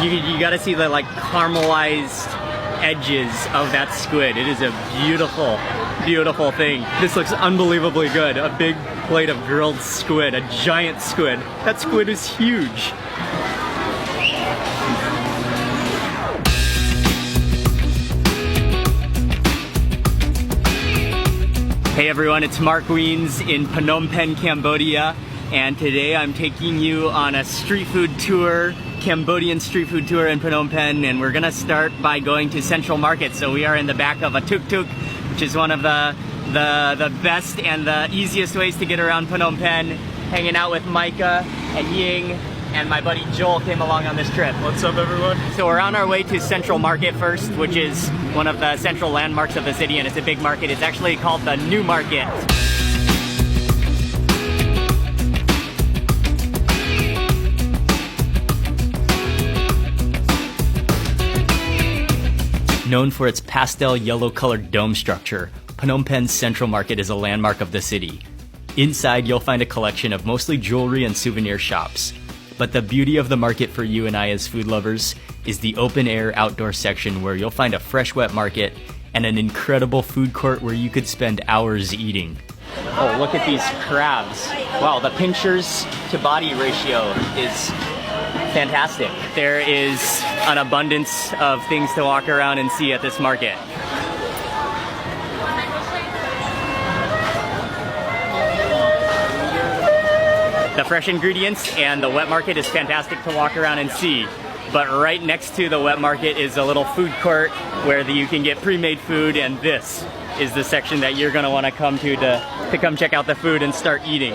You gotta see the like caramelized edges of that squid. It is a beautiful, beautiful thing. This looks unbelievably good. A big plate of grilled squid, a giant squid. That squid is huge. Hey everyone, it's Mark Wiens in Phnom Penh, Cambodia, and today I'm taking you on a street food tour, Cambodian street food tour in Phnom Penh, and we're gonna start by going to Central Market. So we are in the back of a tuk-tuk, which is one of the best and the easiest ways to get around Phnom Penh, hanging out with Micah and Ying, and my buddy Joel came along on this trip. What's up, everyone? So we're on our way to Central Market first, which is one of the central landmarks of the city, and it's a big market. It's actually called the New Market. Known for its pastel yellow-colored dome structure, Phnom Penh's Central Market is a landmark of the city. Inside, you'll find a collection of mostly jewelry and souvenir shops. But the beauty of the market for you and I as food lovers is the open-air outdoor section where you'll find a fresh wet market and an incredible food court where you could spend hours eating. Oh, look at these crabs. Wow, the pinchers to body ratio is fantastic. There is an abundance of things to walk around and see at this market. The fresh ingredients and the wet market is fantastic to walk around and see. But right next to the wet market is a little food court where you can get pre-made food, and this is the section that you're going to want to come to come check out the food and start eating.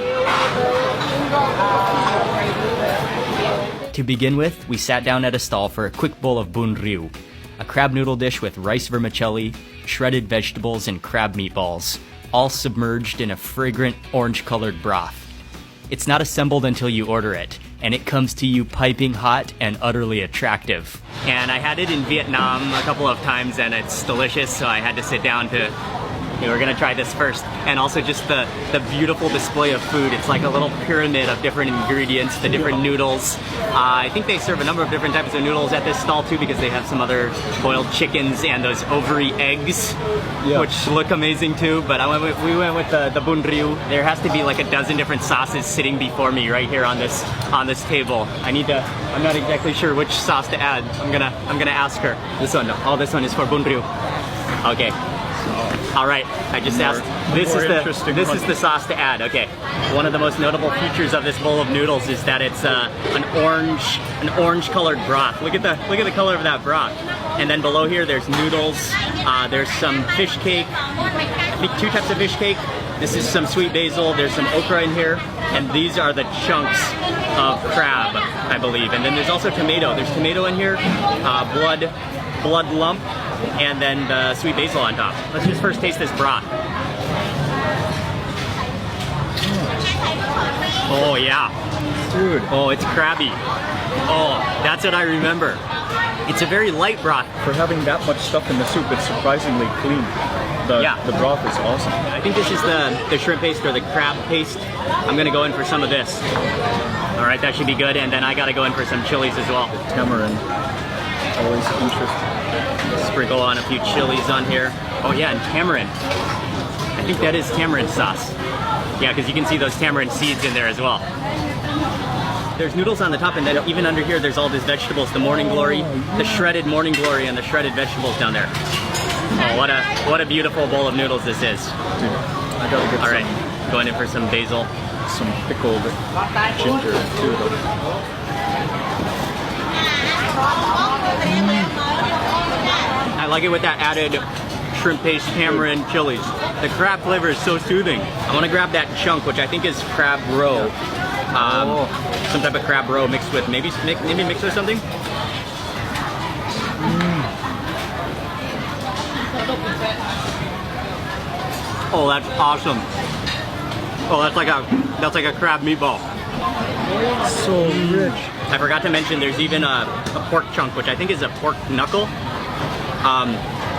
To begin with, we sat down at a stall for a quick bowl of bun riu, a crab noodle dish with rice vermicelli, shredded vegetables, and crab meatballs, all submerged in a fragrant orange-colored broth. It's not assembled until you order it, and it comes to you piping hot and utterly attractive. And I had it in Vietnam a couple of times, and it's delicious, so I had to sit down to... We're gonna try this first. And also just the beautiful display of food. It's like a little pyramid of different ingredients, the different noodles. I think they serve a number of different types of noodles at this stall too, because they have some other boiled chickens and those ovary eggs, which look amazing too. But we went with the bun riu. There has to be like a dozen different sauces sitting before me right here on this table. I'm not exactly sure which sauce to add. I'm gonna ask her. This one. Oh, this one is for bun riu. Okay. All right, I just asked. This is the sauce to add. Okay. One of the most notable features of this bowl of noodles is that it's an orange-colored broth. Look at the color of that broth. And then below here, there's noodles. There's some fish cake. I think 2 types of fish cake. This is some sweet basil. There's some okra in here, and these are the chunks of crab, I believe. And then there's also tomato. There's tomato in here. Blood lump. And then the sweet basil on top. Let's just first taste this broth. Oh yeah. Dude. Oh, it's crabby. Oh, that's what I remember. It's a very light broth. For having that much stuff in the soup, it's surprisingly clean. The broth is awesome. I think this is the shrimp paste or the crab paste. I'm gonna go in for some of this. All right, that should be good. And then I gotta go in for some chilies as well. The tamarind, always interesting. Sprinkle on a few chilies on here. Oh yeah, and tamarind. I think that is tamarind sauce. Yeah, because you can see those tamarind seeds in there as well. There's noodles on the top, and then even under here there's all these vegetables, the morning glory, the shredded morning glory, and the shredded vegetables down there. Oh, what a beautiful bowl of noodles this is. Dude, I gotta get all right, going in for some basil. Some pickled ginger too, though. I like it with that added shrimp paste, tamarind, chilies. The crab flavor is so soothing. I want to grab that chunk, which I think is crab roe. Some type of crab roe mixed with maybe mixed with something. Oh, that's awesome. Oh, that's like a crab meatball. So rich. I forgot to mention there's even a pork chunk, which I think is a pork knuckle.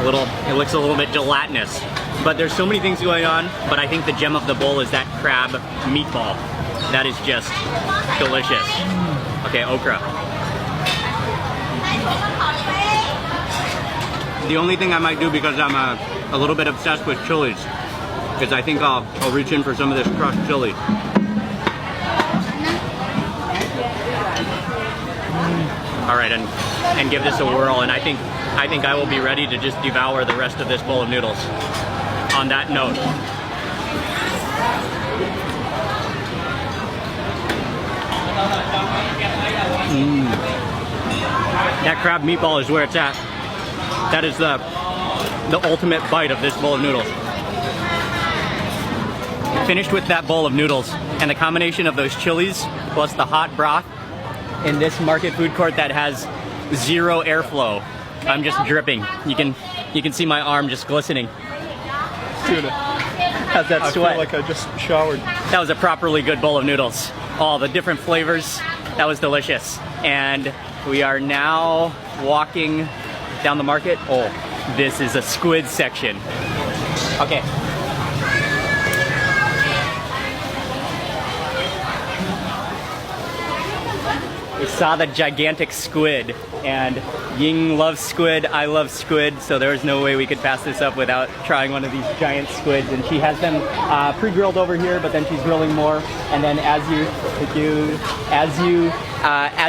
It looks a little bit gelatinous, but there's so many things going on. But I think the gem of the bowl is that crab meatball. That is just delicious. Okay, okra. The only thing I might do, because I'm a little bit obsessed with chilies, is I think I'll reach in for some of this crushed chili. All right, and give this a whirl, and I think I will be ready to just devour the rest of this bowl of noodles. On that note. That crab meatball is where it's at. That is the ultimate bite of this bowl of noodles. Finished with that bowl of noodles, and the combination of those chilies plus the hot broth in this market food court that has zero airflow. I'm just dripping. You can see my arm just glistening. Dude, how's that sweat? I feel like I just showered. That was a properly good bowl of noodles. All the different flavors. That was delicious. And we are now walking down the market. Oh, this is a squid section. Okay. We saw the gigantic squid, and Ying loves squid, I love squid, so there was no way we could pass this up without trying one of these giant squids. And she has them pre-grilled over here, but then she's grilling more. And then as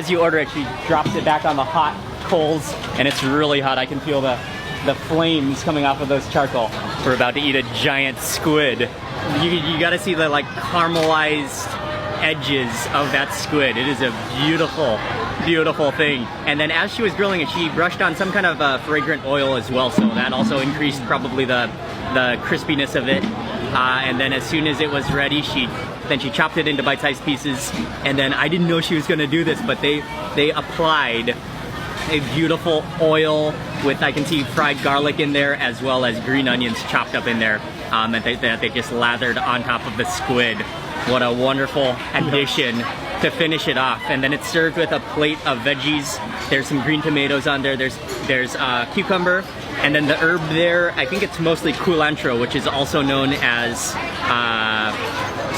you order it, she drops it back on the hot coals, and it's really hot. I can feel the flames coming off of those charcoal. We're about to eat a giant squid. You got to see the like caramelized edges of that squid. It is a beautiful, beautiful thing. And then as she was grilling it, she brushed on some kind of fragrant oil as well, so that also increased probably the crispiness of it. And then as soon as it was ready, she chopped it into bite-sized pieces. And then I didn't know she was going to do this, but they applied a beautiful oil with, I can see fried garlic in there, as well as green onions chopped up in there, that they just lathered on top of the squid. What a wonderful addition to finish it off. And then it's served with a plate of veggies. There's some green tomatoes on there. There's cucumber, and then the herb there, I think it's mostly culantro, which is also known as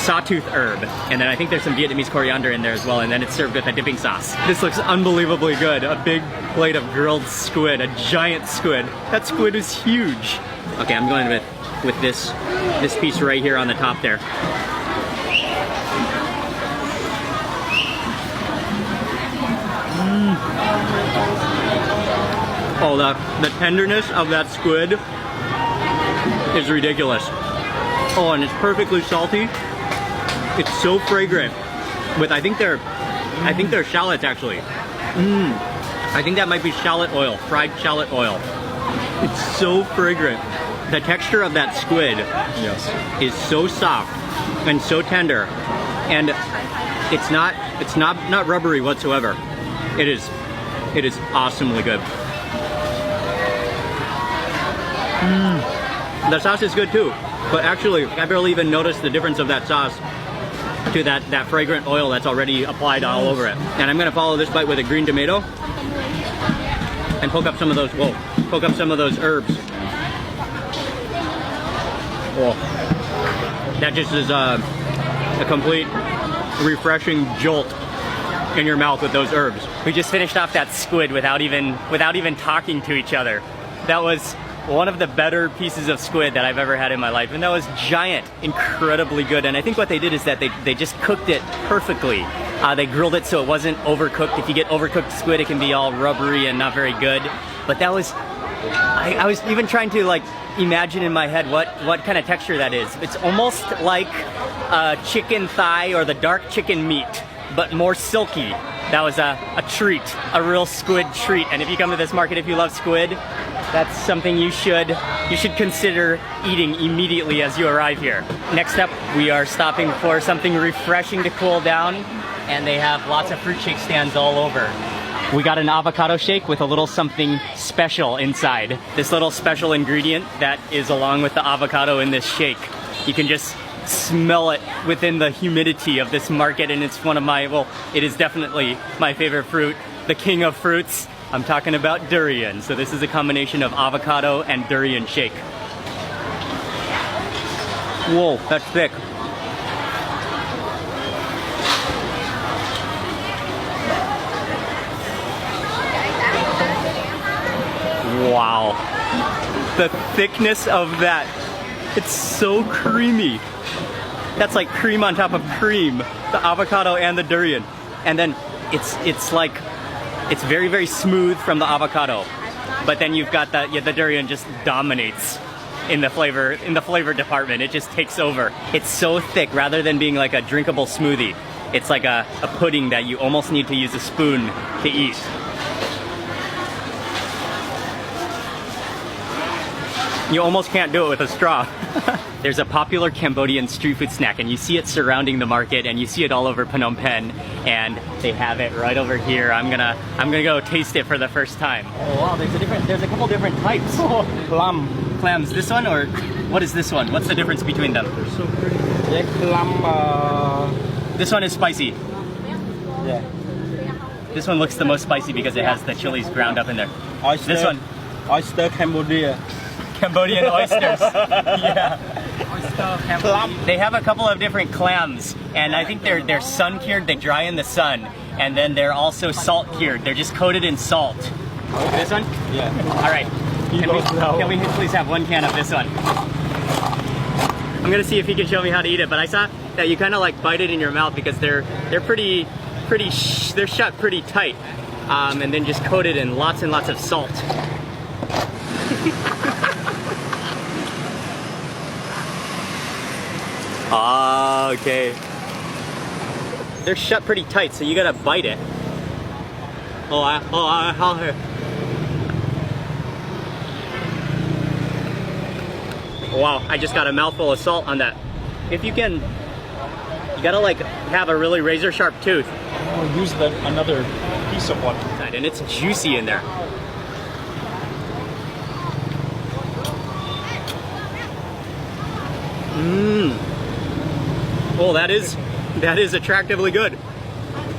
sawtooth herb. And then I think there's some Vietnamese coriander in there as well. And then it's served with a dipping sauce. This looks unbelievably good. A big plate of grilled squid, a giant squid. That squid is huge. Okay, I'm going with this piece right here on the top there. Oh, the tenderness of that squid is ridiculous. Oh, and it's perfectly salty. It's so fragrant. With I think they're shallots actually. I think that might be shallot oil, fried shallot oil. It's so fragrant. The texture of that squid, yes, is so soft and so tender, and it's not rubbery whatsoever. It is awesomely good. The sauce is good too, but actually I barely even noticed the difference of that sauce to that fragrant oil that's already applied all over it. And I'm gonna follow this bite with a green tomato and poke up some of those herbs. Oh, that just is a complete refreshing jolt in your mouth with those herbs. We just finished off that squid without even talking to each other. That was one of the better pieces of squid that I've ever had in my life, and that was giant, incredibly good. And I think what they did is that they just cooked it perfectly. They grilled it so it wasn't overcooked. If you get overcooked squid, it can be all rubbery and not very good. But that was, I was even trying to like imagine in my head what kind of texture that is. It's almost like chicken thigh or the dark chicken meat, but more silky. That was a treat, a real squid treat. And if you come to this market, if you love squid, that's something you should consider eating immediately as you arrive here. Next up, we are stopping for something refreshing to cool down, and they have lots of fruit shake stands all over. We got an avocado shake with a little something special inside. This little special ingredient that is along with the avocado in this shake. You can just smell it within the humidity of this market, and it's one of my, well, it is definitely my favorite fruit, the king of fruits. I'm talking about durian. So this is a combination of avocado and durian shake. Whoa, that's thick. Wow. The thickness of that. It's so creamy. That's like cream on top of cream. The avocado and the durian. And then it's like, it's very, very smooth from the avocado. But then you've got the durian just dominates in the flavor department. It just takes over. It's so thick, rather than being like a drinkable smoothie. It's like a pudding that you almost need to use a spoon to eat. You almost can't do it with a straw. There's a popular Cambodian street food snack, and you see it surrounding the market, and you see it all over Phnom Penh, and they have it right over here. I'm gonna go taste it for the first time. Oh wow, there's a couple different types. Clams. This one, or what is this one? What's the difference between them? They're so pretty. Yeah, clam. This one is spicy. Yeah. This one looks the most spicy because it has the chilies ground up in there. Oyster. This one. Oyster Cambodia. Cambodian oysters. Yeah. Clam. They have a couple of different clams, and I think they're sun cured. They dry in the sun, and then they're also salt cured. They're just coated in salt. This one? Yeah. All right. Can we please have one can of this one? I'm gonna see if he can show me how to eat it. But I saw that you kind of like bite it in your mouth because they're shut pretty tight, and then just coated in lots and lots of salt. Ah, okay. They're shut pretty tight, so you gotta bite it. Wow, I just got a mouthful of salt on that. If you can, you gotta like have a really razor sharp tooth. We'll use another piece of one. And it's juicy in there. Oh, that is attractively good.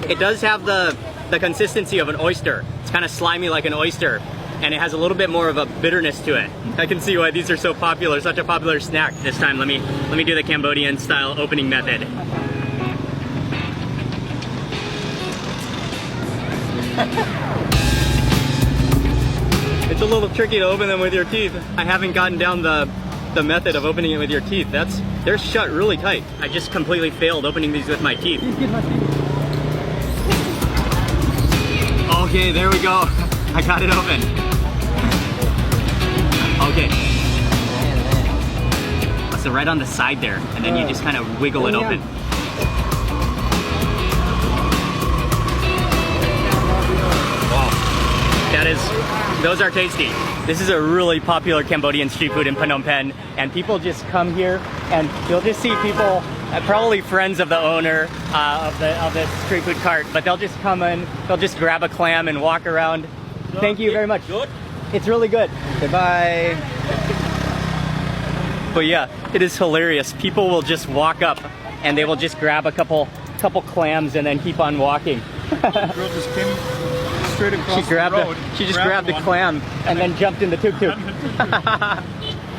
It does have the consistency of an oyster. It's kind of slimy like an oyster, and it has a little bit more of a bitterness to it. I can see why these are so popular, such a popular snack. This time, let me do the Cambodian style opening method. It's a little tricky to open them with your teeth. I haven't gotten down the method of opening it with your teeth. They're shut really tight. I just completely failed opening these with my teeth. Okay, there we go. I got it open. Okay. So right on the side there, and then you just kind of wiggle it open. Those are tasty. This is a really popular Cambodian street food in Phnom Penh, and people just come here, and you'll just see people, probably friends of the owner of the street food cart, but they'll just come in, they'll just grab a clam and walk around. Thank you very much. Good. It's really good. Goodbye. But yeah, it is hilarious. People will just walk up, and they will just grab a couple clams and then keep on walking. The girl just came straight across the road. She just grabbed the clam and then jumped in the tuk-tuk.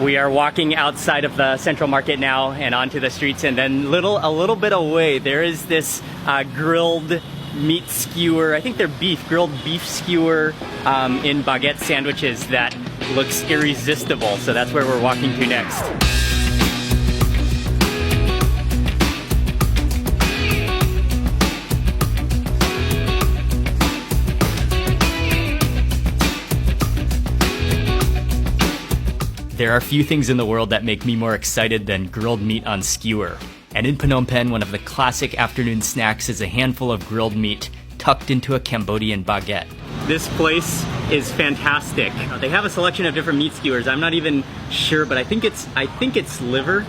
We are walking outside of the central market now and onto the streets, and then a little bit away there is this grilled meat skewer. I think they're grilled beef skewer in baguette sandwiches that looks irresistible. So that's where we're walking to next. There are few things in the world that make me more excited than grilled meat on skewer. And in Phnom Penh, one of the classic afternoon snacks is a handful of grilled meat tucked into a Cambodian baguette. This place is fantastic. They have a selection of different meat skewers. I'm not even sure, but I think it's liver.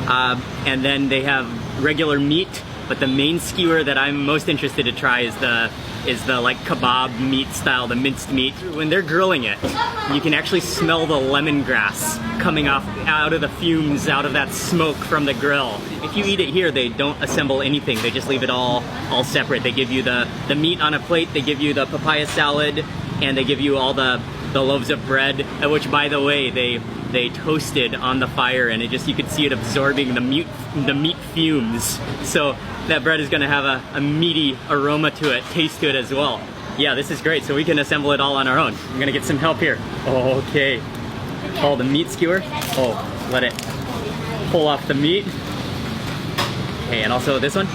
And then they have regular meat, but the main skewer that I'm most interested to try is the like kebab meat style, the minced meat. When they're grilling it, you can actually smell the lemongrass coming out of the fumes, out of that smoke from the grill. If you eat it here, they don't assemble anything. They just leave it all separate. They give you the meat on a plate, they give you the papaya salad, and they give you all the loaves of bread, which, by the way, they toasted on the fire, and you could see it absorbing the meat fumes. So that bread is going to have a meaty aroma to it, taste to it as well. Yeah, this is great. So we can assemble it all on our own. I'm gonna get some help here. Okay. Oh, the meat skewer. Oh, let it pull off the meat. Okay, and also this one.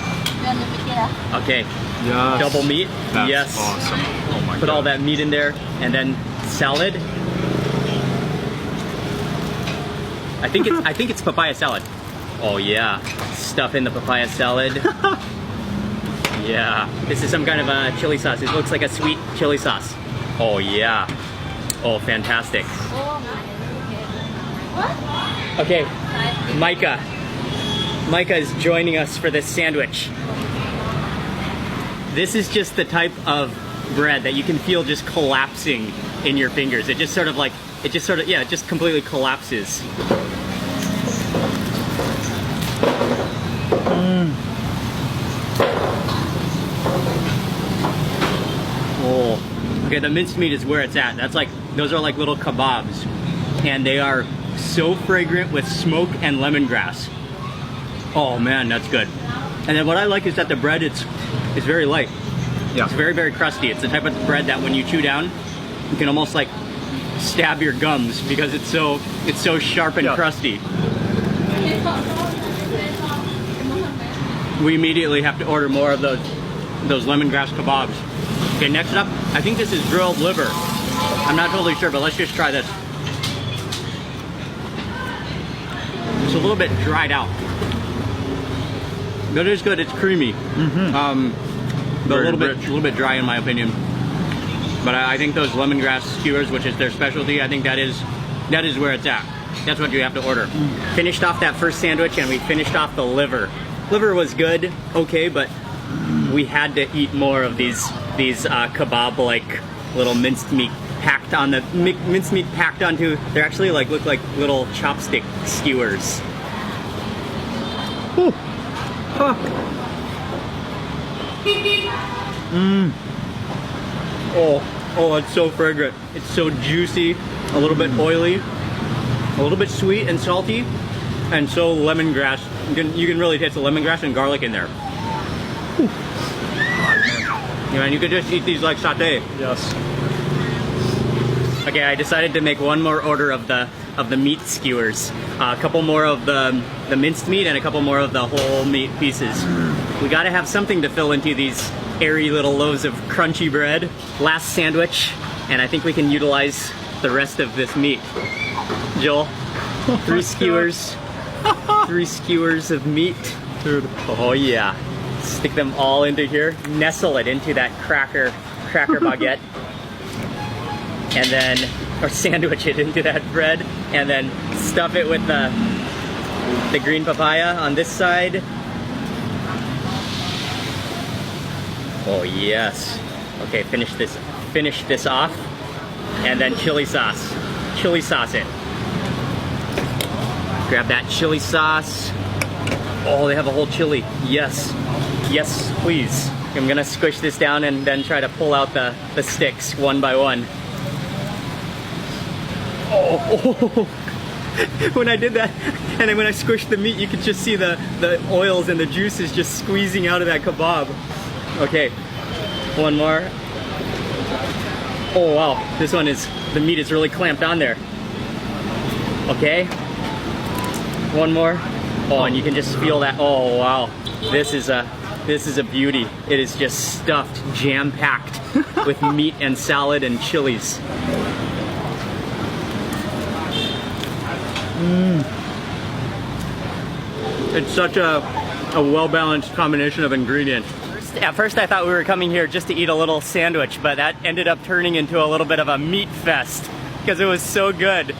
Okay. Yes. Double meat. That's yes. awesome. Oh my Put God. all that meat in there, and then salad. I think it's papaya salad. Oh yeah, stuff in the papaya salad. Yeah, this is some kind of a chili sauce. It looks like a sweet chili sauce. Oh yeah. Oh, fantastic. Okay, Micah. Micah is joining us for this sandwich. This is just the type of bread that you can feel just collapsing in your fingers. It just completely collapses. Oh, okay, the minced meat is where it's at. Those are like little kebabs, and they are so fragrant with smoke and lemongrass. Oh man, that's good. And then what I like is that the bread it's very light. Yeah. It's very, very crusty. It's the type of bread that when you chew down, you can almost like stab your gums because it's so sharp and crusty. We immediately have to order more of those lemongrass kebabs. Okay, next up, I think this is grilled liver. I'm not totally sure, but let's just try this. It's a little bit dried out. But it is good, it's creamy. But a little bit dry in my opinion. But I think those lemongrass skewers, which is their specialty, I think that is where it's at. That's what you have to order. Finished off that first sandwich and we finished off the liver. Liver was good, okay, but we had to eat more of these kebab-like little minced meat packed on the minced meat packed onto. They actually look like little chopstick skewers. Ooh. Huh. Oh, it's so fragrant. It's so juicy, a little bit oily, a little bit sweet and salty, and so lemongrass. You can really taste the lemongrass and garlic in there. Yeah, and you could just eat these like satay. Yes. Okay, I decided to make one more order of the meat skewers. A couple more of the minced meat and a couple more of the whole meat pieces. We gotta have something to fill into these airy little loaves of crunchy bread. Last sandwich, and I think we can utilize the rest of this meat. Joel, 3 skewers. 3 skewers of meat. Dude. Oh yeah. Stick them all into here. Nestle it into that cracker baguette. And then, or sandwich it into that bread. And then stuff it with the green papaya on this side. Oh yes. Okay, finish this off. And then chili sauce. Chili sauce it. Grab that chili sauce. Oh, they have a whole chili. Yes. Yes, please. I'm gonna squish this down and then try to pull out the sticks one by one. Oh. When I did that, and then when I squished the meat, you could just see the oils and the juices just squeezing out of that kebab. Okay, one more. Oh wow, the meat is really clamped on there. Okay, one more. Oh, and you can just feel that. Oh wow, this is a beauty. It is just stuffed, jam-packed with meat and salad and chilies. It's such a well-balanced combination of ingredients. At first I thought we were coming here just to eat a little sandwich, but that ended up turning into a little bit of a meat fest because it was so good.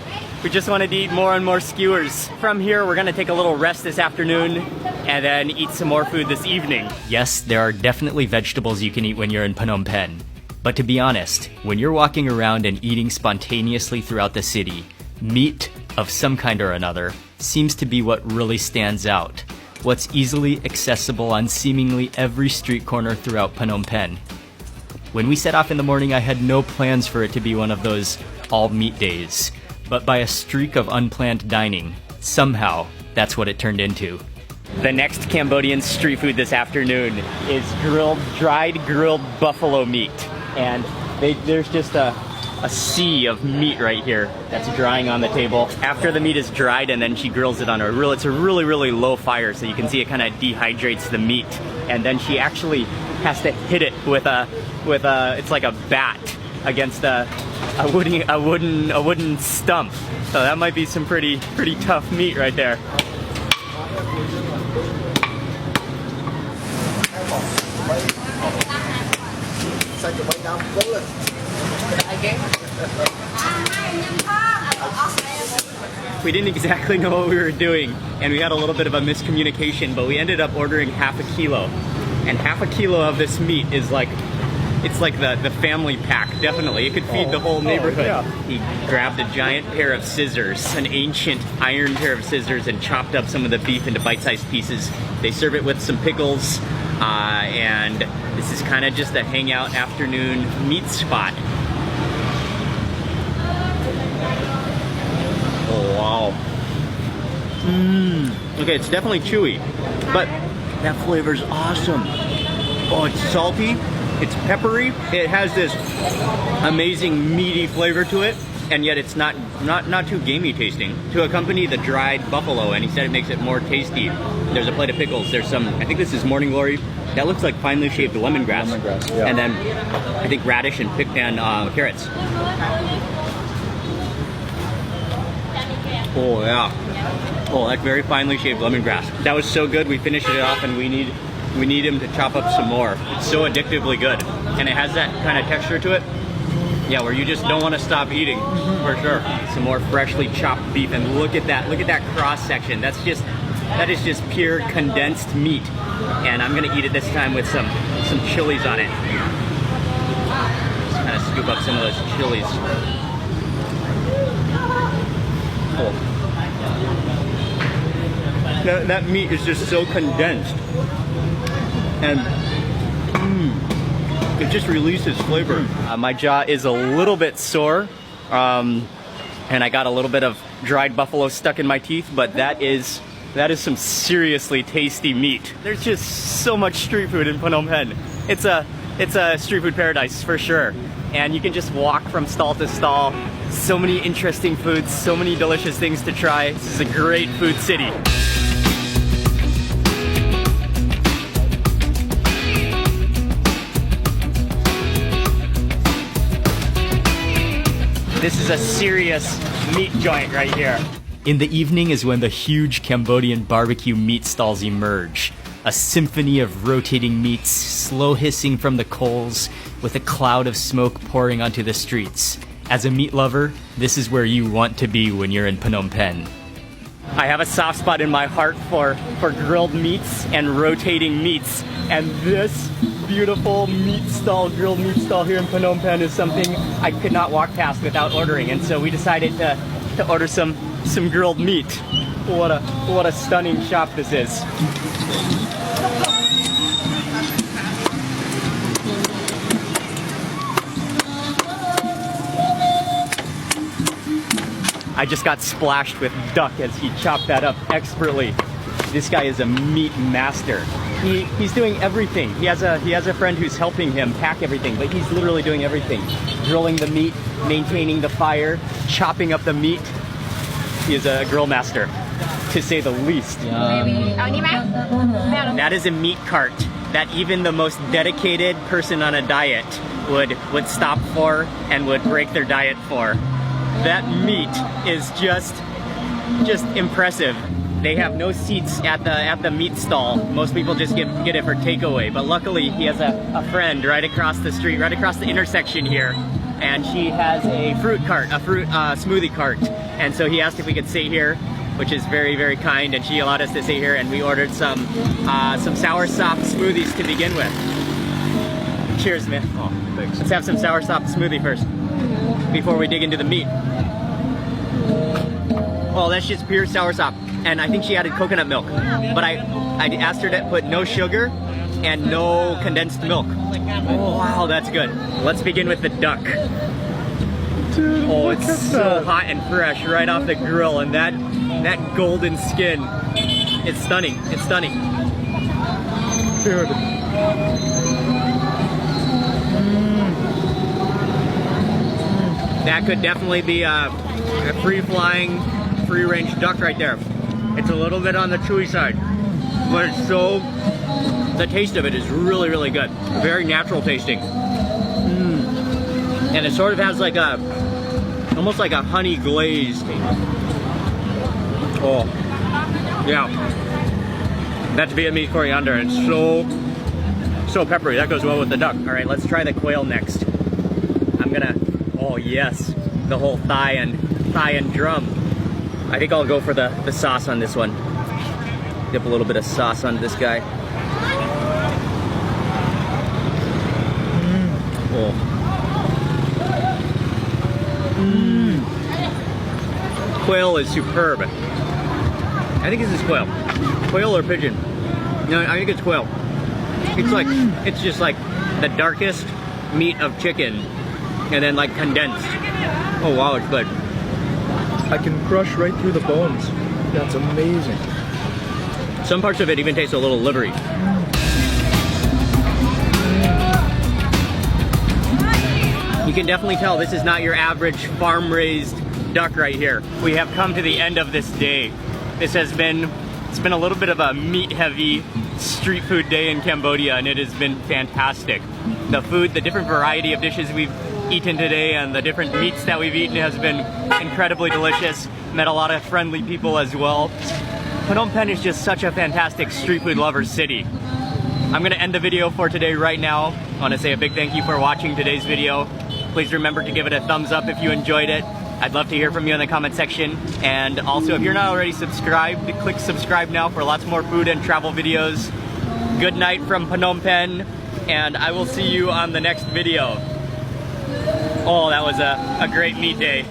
We just wanted to eat more and more skewers. From here, we're gonna take a little rest this afternoon and then eat some more food this evening. Yes, there are definitely vegetables you can eat when you're in Phnom Penh. But to be honest, when you're walking around and eating spontaneously throughout the city, meat of some kind or another seems to be what really stands out. What's easily accessible on seemingly every street corner throughout Phnom Penh. When we set off in the morning, I had no plans for it to be one of those all-meat days. But by a streak of unplanned dining, somehow, that's what it turned into. The next Cambodian street food this afternoon is dried grilled buffalo meat. and there's just a sea of meat right here that's drying on the table. After the meat is dried, and then she grills it on it's a really low fire, so you can see it kind of dehydrates the meat. And then she actually has to hit it with it's like a bat against a wooden stump. So that might be some pretty tough meat right there. We didn't exactly know what we were doing, and we had a little bit of a miscommunication, but we ended up ordering half a kilo. And half a kilo of this meat is like, it's like the family pack, definitely. It could feed the whole neighborhood. Yeah. He grabbed a giant pair of scissors, an ancient iron pair of scissors, and chopped up some of the beef into bite-sized pieces. They serve it with some pickles, and this is kind of just a hangout afternoon meat spot. Oh, wow. Okay, it's definitely chewy, but that flavor's awesome. Oh, it's salty, it's peppery, it has this amazing meaty flavor to it, and yet it's not too gamey tasting. To accompany the dried buffalo, and he said it makes it more tasty. There's a plate of pickles, there's some, I think this is morning glory, that looks like finely shaved lemongrass. Yeah. And then I think radish and carrots. Oh yeah. Oh, that's very finely shaved lemongrass. That was so good, we finished it off, and we need him to chop up some more. It's so addictively good. And it has that kind of texture to it. Yeah, where you just don't want to stop eating, for sure. Some more freshly chopped beef, and look at that cross section. That is just pure condensed meat. And I'm gonna eat it this time with some chilies on it. Just kind of scoop up some of those chilies. Oh. That meat is just so condensed, and it just releases flavor. My jaw is a little bit sore, and I got a little bit of dried buffalo stuck in my teeth, but that is some seriously tasty meat. There's just so much street food in Phnom Penh. It's a street food paradise for sure, and you can just walk from stall to stall. So many interesting foods, so many delicious things to try. This is a great food city. This is a serious meat joint right here. In the evening is when the huge Cambodian barbecue meat stalls emerge. A symphony of rotating meats, slow hissing from the coals, with a cloud of smoke pouring onto the streets. As a meat lover, this is where you want to be when you're in Phnom Penh. I have a soft spot in my heart for grilled meats and rotating meats, and this beautiful grilled meat stall here in Phnom Penh is something I could not walk past without ordering, and so we decided to order some grilled meat. What a stunning shop this is. I just got splashed with duck as he chopped that up expertly. This guy is a meat master. He's doing everything. He has a friend who's helping him pack everything, but he's literally doing everything. Grilling the meat, maintaining the fire, chopping up the meat. He is a grill master, to say the least. That is a meat cart that even the most dedicated person on a diet would stop for and would break their diet for. That meat is just impressive. They have no seats at the meat stall. Most people just get it for takeaway, but luckily he has a friend right across the street, right across the intersection here, and she has a fruit smoothie cart, and so he asked if we could sit here, which is very, very kind, and she allowed us to sit here, and we ordered some soursop smoothies to begin with. Cheers, man. Oh, thanks. Let's have some soursop smoothie first before we dig into the meat. Oh, that's just pure soursop. And I think she added coconut milk. But I asked her to put no sugar and no condensed milk. Oh, wow, that's good. Let's begin with the duck. Dude, oh, it's so hot and fresh right off the grill, and that golden skin. It's stunning. It's stunning. Dude. That could definitely be a free-flying, free-range duck right there. It's a little bit on the chewy side, but it's so, the taste of it is really, really good. Very natural tasting. And it sort of has like a, almost like a honey glaze. Oh, yeah. That's Vietnamese coriander. It's so peppery. That goes well with the duck. All right, let's try the quail next. I'm gonna, oh yes, the whole thigh and drum. I think I'll go for the sauce on this one. Dip a little bit of sauce on this guy. Oh. Quail is superb. I think this is quail. Quail or pigeon? No, I think it's quail. It's like, it's just like the darkest meat of chicken and then like condensed. Oh wow, it's good. I can crush right through the bones. That's amazing. Some parts of it even taste a little livery. You can definitely tell this is not your average farm-raised duck right here. We have come to the end of this day. This has been, it's been a little bit of a meat-heavy street food day in Cambodia, and it has been fantastic. The food, the different variety of dishes we've eaten today and the different meats that we've eaten has been incredibly delicious. Met a lot of friendly people as well. Phnom Penh is just such a fantastic street food lover city. I'm gonna end the video for today right now. I wanna say a big thank you for watching today's video. Please remember to give it a thumbs up if you enjoyed it. I'd love to hear from you in the comment section. And also, if you're not already subscribed, click subscribe now for lots more food and travel videos. Good night from Phnom Penh, and I will see you on the next video. Oh, that was a great meat day.